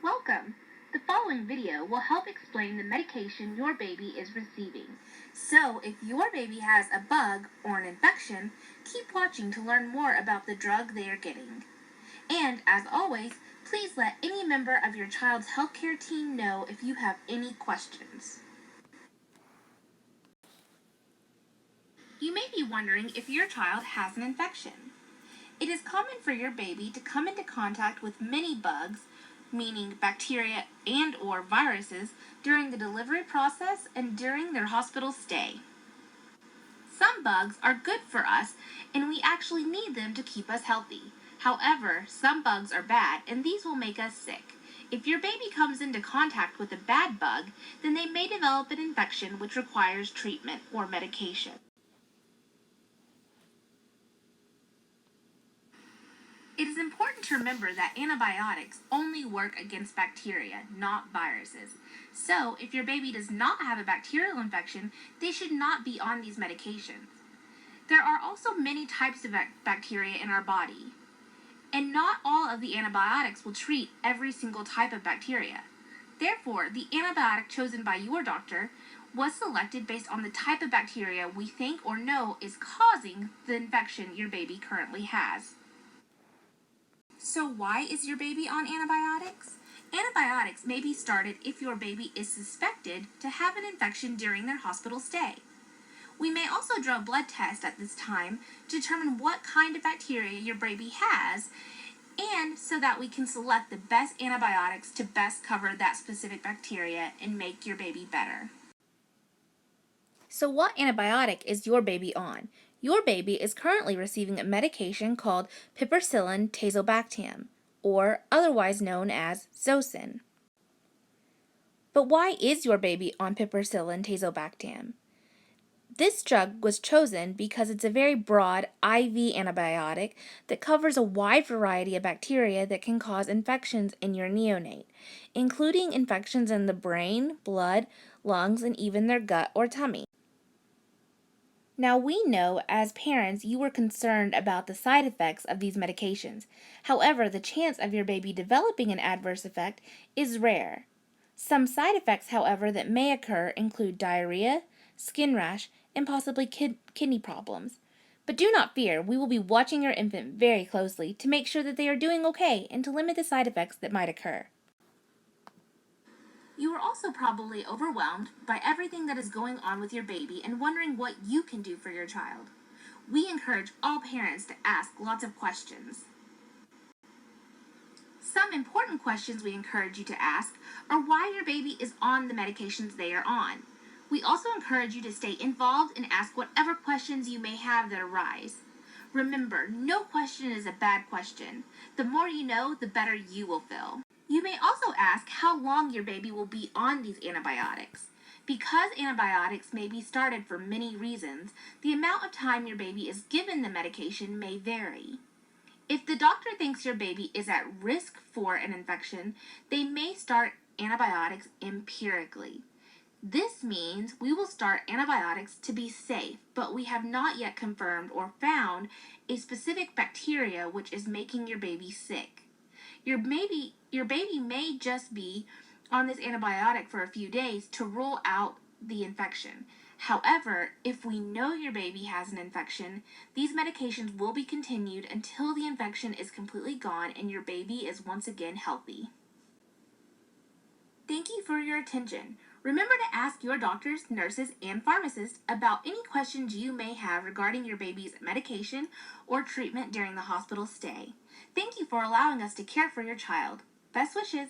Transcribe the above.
Welcome! The following video will help explain the medication your baby is receiving. So, if your baby has a bug or an infection, keep watching to learn more about the drug they are getting. And, as always, please let any member of your child's healthcare team know if you have any questions. You may be wondering if your child has an infection. It is common for your baby to come into contact with many bugs, meaning bacteria and or viruses, during the delivery process and during their hospital stay. Some bugs are good for us and we actually need them to keep us healthy. However, some bugs are bad and these will make us sick. If your baby comes into contact with a bad bug, then they may develop an infection which requires treatment or medication. It is important to remember that antibiotics only work against bacteria, not viruses. So, if your baby does not have a bacterial infection, they should not be on these medications. There are also many types of bacteria in our body, and not all of the antibiotics will treat every single type of bacteria. Therefore, the antibiotic chosen by your doctor was selected based on the type of bacteria we think or know is causing the infection your baby currently has. So why is your baby on antibiotics? Antibiotics may be started if your baby is suspected to have an infection during their hospital stay. We may also draw a blood test at this time to determine what kind of bacteria your baby has, and so that we can select the best antibiotics to best cover that specific bacteria and make your baby better. So what antibiotic is your baby on? Your baby is currently receiving a medication called Piperacillin tazobactam, or otherwise known as Zosyn. But why is your baby on Piperacillin tazobactam? This drug was chosen because it's a very broad IV antibiotic that covers a wide variety of bacteria that can cause infections in your neonate, including infections in the brain, blood, lungs, and even their gut or tummy. Now we know as parents you were concerned about the side effects of these medications. However, the chance of your baby developing an adverse effect is rare. Some side effects, however, that may occur include diarrhea, skin rash, and possibly kidney problems. But do not fear, we will be watching your infant very closely to make sure that they are doing okay and to limit the side effects that might occur. You are also probably overwhelmed by everything that is going on with your baby and wondering what you can do for your child. We encourage all parents to ask lots of questions. Some important questions we encourage you to ask are why your baby is on the medications they are on. We also encourage you to stay involved and ask whatever questions you may have that arise. Remember, no question is a bad question. The more you know, the better you will feel. You may also ask how long your baby will be on these antibiotics. Because antibiotics may be started for many reasons, the amount of time your baby is given the medication may vary. If the doctor thinks your baby is at risk for an infection, they may start antibiotics empirically. This means we will start antibiotics to be safe, but we have not yet confirmed or found a specific bacteria which is making your baby sick. Your baby may just be on this antibiotic for a few days to rule out the infection. However, if we know your baby has an infection, these medications will be continued until the infection is completely gone and your baby is once again healthy. Thank you for your attention. Remember to ask your doctors, nurses, and pharmacists about any questions you may have regarding your baby's medication or treatment during the hospital stay. Thank you for allowing us to care for your child. Best wishes!